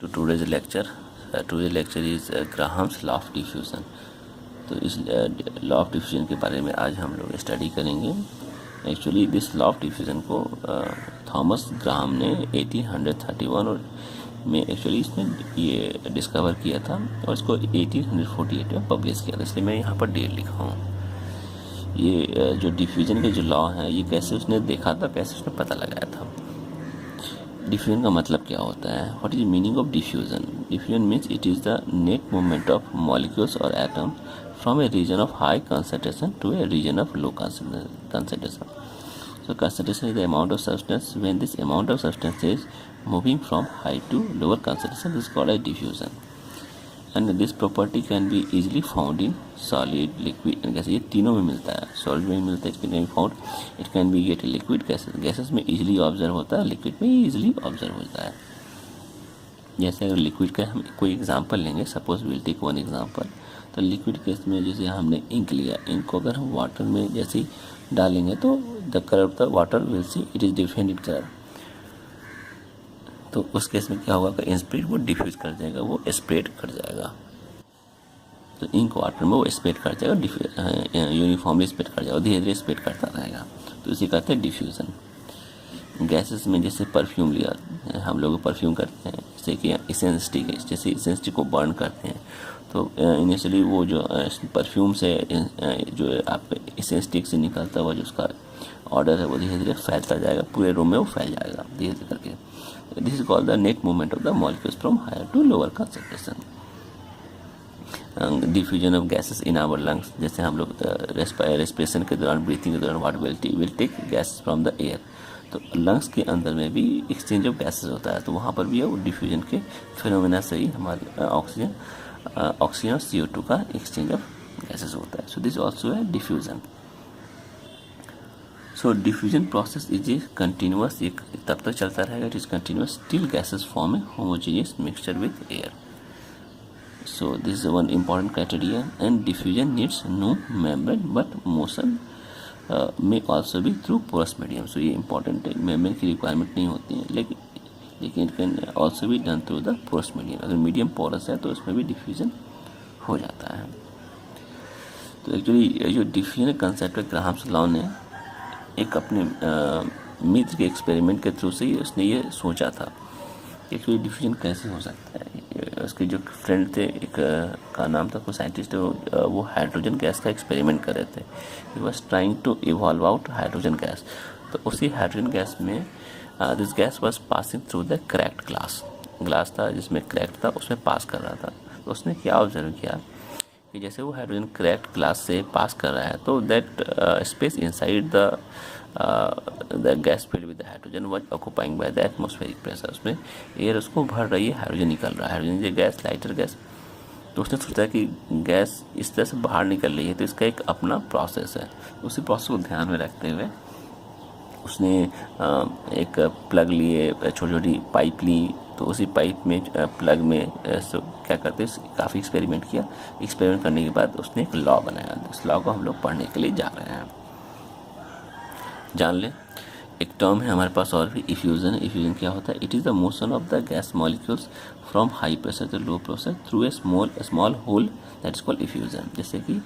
to today's lecture is Graham's law of diffusion। तो इस law of diffusion के बारे में आज हम लोग स्टडी करेंगे। Actually this law of diffusion को थॉमस ग्राहम ने 1831 में एक्चुअली इसने ये डिस्कवर किया था और इसको 1848 में पब्लिश किया था, इसलिए मैं यहाँ पर डेट लिखा हूँ। ये जो डिफ्यूजन के जो लॉ हैं ये कैसे उसने देखा था, कैसे उसने पता लगाया था। डिफ्यूजन का मतलब क्या होता है? What is meaning of diffusion? Diffusion means it is the net movement of molecules और atom from a region of high concentration to a region of low concentration. So concentration is the amount of substance. When this amount of substance is moving from high to lower concentration, this is called as diffusion. And this property can be easily found in solid, liquid and gases. ये तीनों में मिलता है, solid में भी मिलता है, it can be found, it can be get liquid gases में इजीली ऑब्जर्व होता है, लिक्विड में इजीली ऑब्जर्व होता है। जैसे अगर लिक्विड का हम कोई एग्जांपल लेंगे, suppose will take one example, तो लिक्विड केस में जैसे हमने इंक लिया, इंक को अगर हम वाटर में जैसे ही डालेंगे तो the colour of the water will see it is different in colour. तो उस केस में क्या होगा कि स्प्रेड वो डिफ्यूज कर जाएगा, वो स्प्रेड कर जाएगा। तो इंक वाटर में वो स्प्रेड कर जाएगा, यूनिफॉर्मली स्प्रेड कर जाएगा, धीरे धीरे स्प्रेड करता रहेगा। तो इसे कहते हैं डिफ्यूज़न। गैसेस में जैसे परफ्यूम लिया, हम लोग परफ्यूम करते हैं, जैसे कि इसेंस स्टिक है, जैसे इसेंस स्टिक को बर्न करते हैं तो इनिशियली वो जो परफ्यूम से जो आपके इसेंस स्टिक से निकलता हुआ जो उसका ऑर्डर है वो धीरे धीरे फैलता जाएगा, पूरे रूम में वो फैल जाएगा धीरे धीरे करके। This is called the net movement of the molecules from higher to lower concentration. Diffusion of gases in our lungs, जैसे हम लोग रेस्पिरेशन के दौरान, ब्रीथिंग के दौरान what will take gas from the air, तो लंग्स के अंदर में भी एक्सचेंज ऑफ गैसेस होता है, तो वहाँ पर भी वो डिफ्यूजन के फिनोमेना से ही हमारे ऑक्सीजन और CO2 का एक्सचेंज ऑफ गैसेस होता है। सो दिस ऑल्सो है diffusion. So diffusion process is a continuous, ये तब तक चलता रहेगा, it is continuous till gases form a homogeneous mixture with air. So this is one important criteria. And diffusion needs no membrane but motion में also भी through porous medium. So ये important है, membrane की requirement नहीं होती है, लेकिन it can also भी done through the porous medium. अगर मीडियम पोरस है तो उसमें भी डिफ्यूजन हो जाता है। तो एक्चुअली जो डिफ्यूजन कंसेप्ट है, ग्राहम्स लॉ ने एक अपने मित्र के एक्सपेरिमेंट के थ्रू से ही उसने ये सोचा था कि एक्चुअली डिफ्यूजन कैसे हो सकता है। उसके जो फ्रेंड थे, एक का नाम था, कोई साइंटिस्ट है, वो हाइड्रोजन गैस का एक्सपेरिमेंट कर रहे थे। He was trying to evolve out hydrogen gas. तो उसी हाइड्रोजन गैस में this gas was passing through the cracked glass था जिसमें क्रैक्ड था, उसमें पास कर रहा था। तो उसने क्या ऑब्जर्व किया कि जैसे वो हाइड्रोजन क्रैक्ड ग्लास से पास कर रहा है तो that space inside the gas field with hydrogen was occupying by the atmospheric pressure. उसमें एयर उसको भर रही है, हाइड्रोजन निकल रहा है, हाइड्रोजन जो गैस, लाइटर गैस। तो उसने सोचा कि गैस इस तरह से बाहर निकल रही है तो इसका एक अपना प्रोसेस है। उसी प्रोसेस को ध्यान में रखते हुए उसने एक प्लग लिए, छोटी छोटी पाइप ली, तो उसी पाइप में प्लग में क्या करते हैं, काफ़ी एक्सपेरिमेंट किया। एक्सपेरिमेंट करने के बाद उसने एक लॉ बनाया। इस लॉ को हम लोग पढ़ने के लिए जा रहे हैं। जान लें, एक टर्म है हमारे पास और भी, इफ्यूजन। इफ्यूजन क्या होता है? It is the motion of the gas molecules from high pressure to low pressure through a small hole, that is called effusion. जैसे कि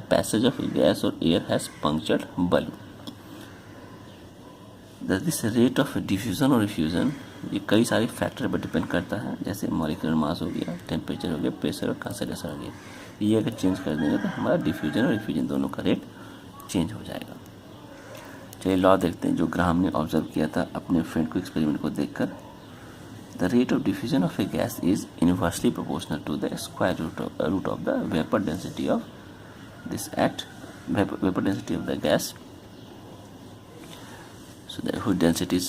पैसेज ऑफ गैस और air has punctured balloon. This rate of diffusion और effusion ये कई सारे factor पर depend करता है, जैसे मॉलिक्यूलर मास हो गया, टेम्परेचर हो गया, प्रेशर और कंसंट्रेशन हो गया। ये अगर चेंज कर देंगे तो हमारा डिफ्यूजन और इफ्यूजन दोनों का रेट चेंज हो जाएगा। चलिए लॉ देखते हैं जो ग्राहम ने ऑब्जर्व किया था अपने फ्रेंड को एक्सपेरिमेंट को देखकर। The rate of diffusion of a gas is inversely proportional to the square root of the vapour density of this at vapour density of the gas. So the whose density is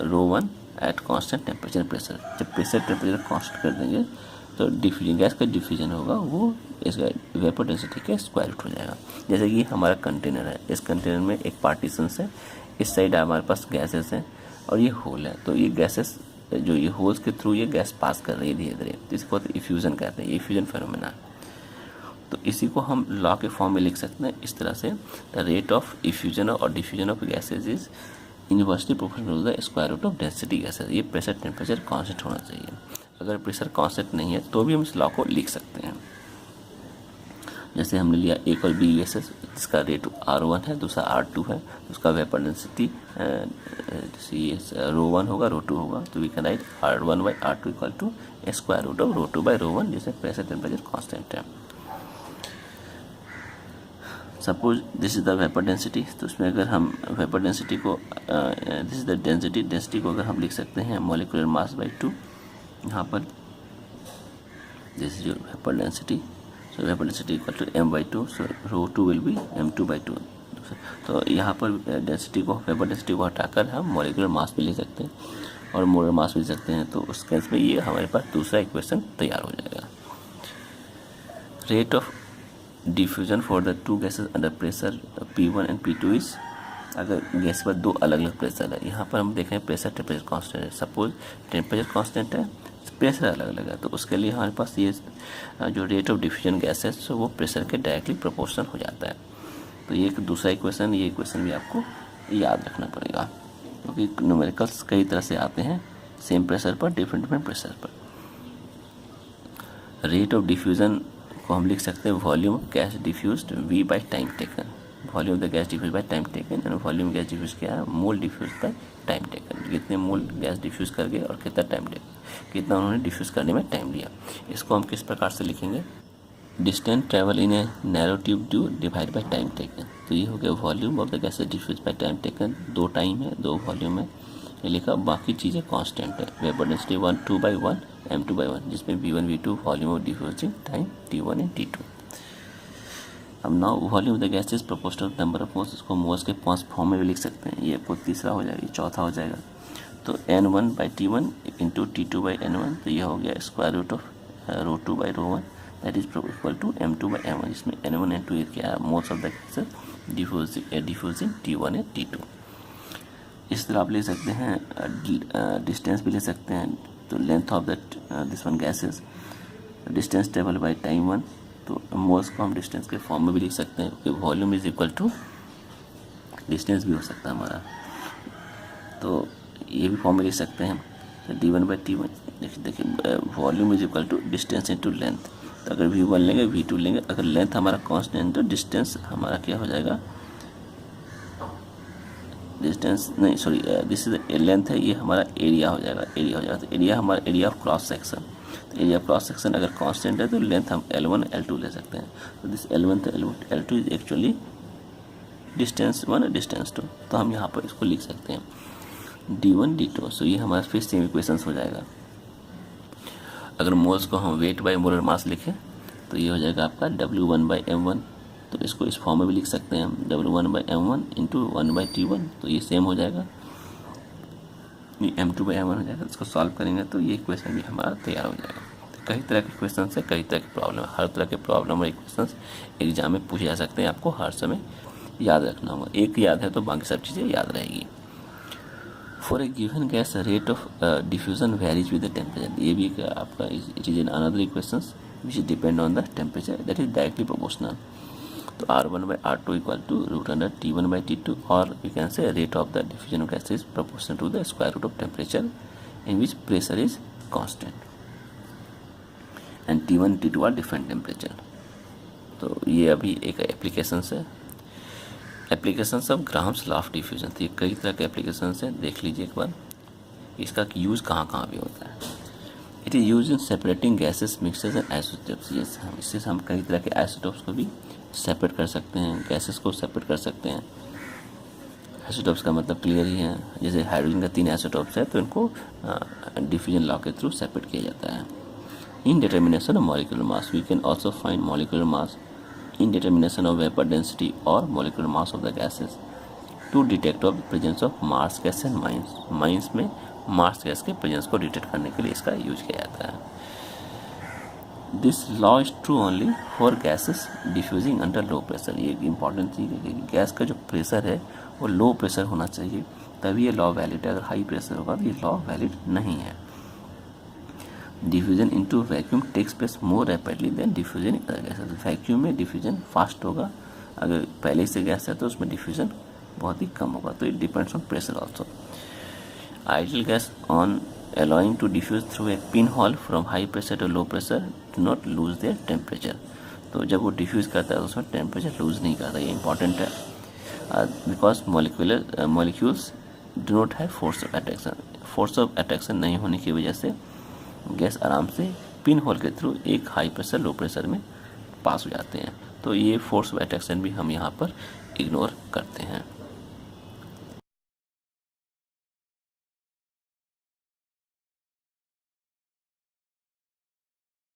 ρ1 at constant temperature and pressure। जब pressure temperature constant कर देंगे तो diffusion gas का diffusion होगा वो इसका vapour density के square root हो जाएगा। जैसे कि हमारा कंटेनर है, इस कंटेनर में एक पार्टीशन है, इस साइड हमारे पास गैसेस हैं और ये होल है। तो ये गैसेस जो ये होल्स के थ्रू ये गैस पास कर रही है धीरे धीरे, तो इसको इफ्यूजन कहते हैं। ये इफ्यूजन फेनोमेना है। तो इसी को हम लॉ के फॉर्म में लिख सकते हैं इस तरह से, द रेट ऑफ इफ्यूजन और diffusion of gases is inversely proportional to the square root of density gases. ये प्रेशर टेम्परेचर कांस्टेंट होना चाहिए। अगर प्रेशर कांस्टेंट नहीं है तो भी हम इस लॉ को लिख सकते हैं। जैसे हमने लिया एक और बी गैसेस, इसका रेट R1 है, दूसरा R2 है, उसका वेपर डेंसिटी ρ1 होगा, ρ2 होगा। तो we can write R1 by R2 equal to square root of ρ2 by ρ1, जिससे प्रेशर टेम्परेचर कांस्टेंट है। Suppose this is the vapour density, तो उसमें अगर हम वेपर डेंसिटी को दिस इज द डेंसिटी को अगर हम लिख सकते हैं मॉलिक्यूलर मास बाई 2, यहाँ पर this is your vapour density, so vapour density equal to m/2, so ρ2 will be m2/2। तो यहाँ पर डेंसिटी को, वेपर डेंसिटी को हटाकर हम मॉलिक्यूलर मास भी ले सकते हैं और मोलर मास भी ले सकते हैं। तो उस केस में ये हमारे पास दूसरा इक्वेशन तैयार हो जाएगा। Rate of diffusion for the two gases under pressure P1 and P2 is, अगर गैस पर दो अलग अलग प्रेशर है, यहाँ पर हम देखें प्रेशर टेम्परेचर कांस्टेंट है। सपोज टेम्परेचर कांस्टेंट है, प्रेशर अलग अलग है, तो उसके लिए हमारे पास ये जो रेट ऑफ डिफ्यूजन गैस है वो प्रेशर के डायरेक्टली प्रोपोर्शनल हो जाता है। तो ये एक दूसरा इक्वेशन, ये इक्वेशन भी आपको याद रखना पड़ेगा, क्योंकि न्यूमेरिकल्स कई तरह से आते हैं सेम प्रेशर पर, डिफरेंट प्रेशर पर। रेट ऑफ डिफ्यूजन को हम लिख सकते हैं volume of gas diffused V by time taken. Volume of the gas diffuse by time taken, and volume gas diffuse क्या है, mole diffuse by time taken. कितने मोल गैस डिफ्यूज कर गए और कितना टाइम कितना उन्होंने डिफ्यूज करने में टाइम लिया। इसको हम किस प्रकार से लिखेंगे, distance travel in a narrow tube due divide by time taken. तो ये हो गया volume of the gas diffuse by time taken. दो टाइम है, दो वॉल्यूम है, ये लिखा, बाकी चीज़ें कांस्टेंट है। वेपर डेंसिटी 1/2/1 m2/1, जिसमें V1 V2 volume of diffusing time T1 and T2। अब now volume of the gas is proportional number of moles, इसको मोल्स के पांच फॉर्म में भी लिख सकते हैं। ये आपको तीसरा हो जाएगा, चौथा हो जाएगा। तो N1/T1 इंटू T2/N1, तो ये हो गया square root of ρ2/ρ1, that is equal to m2/m1, जिसमें N1 N2 ये क्या है, moles of the gases diffusing T1 and T2। इस तरह आप ले सकते हैं, डिस्टेंस भी ले सकते हैं। तो length of that this one gases, distance travel by time 1, तो मोल्स को हम डिस्टेंस के फॉर्म में भी लिख सकते हैं, क्योंकि volume is equal to distance भी हो सकता है हमारा। तो ये भी फॉर्म में लिख सकते हैं, तो d1/t1, देखिए volume is equal to distance into length. तो अगर V1 लेंगे, V2 लेंगे, अगर लेंथ हमारा कांस्टेंट तो डिस्टेंस हमारा क्या हो जाएगा, डिस्टेंस नहीं सॉरी दिस इज लेंथ है, ये हमारा एरिया हो जाएगा, तो एरिया हमारा एरिया ऑफ क्रॉस सेक्शन। तो एरिया ऑफ क्रॉस सेक्शन अगर कांस्टेंट है तो लेंथ हम L1 L2 ले सकते हैं। तो दिस L1 तो L2 is actually distance 1 distance 2, तो हम यहाँ पर इसको लिख सकते हैं D1 D2। सो ये हमारा फिर सेम इक्वेशंस हो जाएगा। अगर मोल्स को हम वेट बाय मोलर मास लिखें तो ये हो जाएगा आपका W1/m1, तो इसको इस फॉर्म में भी लिख सकते हैं हम, W1/m1 इंटू 1/T1, तो ये सेम हो जाएगा, ये M2/m1 हो जाएगा। इसको सॉल्व करेंगे तो ये इक्वेशन भी हमारा तैयार हो जाएगा। तो कई तरह के क्वेश्चन है, कई तरह की प्रॉब्लम है, हर तरह के प्रॉब्लम और इक्वेशन एग्जाम में पूछे जा सकते हैं, आपको हर समय याद रखना होगा। एक याद है तो बाकी सब चीज़ें याद रहेगी। For a given gas rate of diffusion varies with the temperature, ये भी आपका it is in another equation which depend on the temperature, that is directly proportional. तो R1/R2 इक्वल टू √T1/T2, और we can say rate of the diffusion of gas is proportional to the square root of temperature in which pressure is constant, and T1 T2 are different temperature. तो ये अभी एक application है, application of grams law of diffusion. तो ये कई तरह के एप्लीकेशन हैं, देख लीजिए एक बार इसका यूज़ कहाँ कहाँ भी होता है। It is use in separating gases, mixtures and isotopes. ये इससे हम कई तरह के आइसोटोप्स को भी सेपरेट कर सकते हैं, गैसेस को सेपरेट कर सकते हैं। आइसोटोप्स का मतलब क्लियर ही है, जैसे हाइड्रोजन का 3 आइसोटोप्स है तो इनको डिफ्यूजन लॉ के थ्रू सेपरेट किया जाता है। In determination of molecular mass we can also find molecular mass in determination of vapor density or molecular mass of the gases to detect of presence of Mars gas and mines। Mines में marsh gas के presence को detect करने के लिए इसका use किया जाता है। This law is true only for gases diffusing under low pressure. ये एक इंपॉर्टेंट चीज़ है कि गैस का जो प्रेशर है वो लो प्रेशर होना चाहिए, तभी ये लॉ वैलिड है। अगर हाई प्रेशर होगा तो ये लॉ वैलिड नहीं है। Diffusion into vacuum takes place more rapidly than diffusion in other gases. Vacuum में डिफ्यूजन फास्ट होगा, अगर पहले से गैस है तो उसमें डिफ्यूजन बहुत ही कम होगा। तो it depends on pressure also. Ideal gas on allowing to diffuse through a pinhole from high pressure to low pressure do not lose their temperature। तो जब वो डिफ्यूज़ करता है तो उसमें टेम्परेचर लूज़ नहीं करता, ये इंपॉर्टेंट है। Because molecules do not have force of attraction, force of attraction नहीं होने की वजह से गैस आराम से पिन होल के थ्रू एक हाई प्रेशर लो प्रेशर में पास हो जाते हैं। तो ये फोर्स ऑफ अट्रैक्शन भी हम यहाँ पर इग्नोर करते हैं।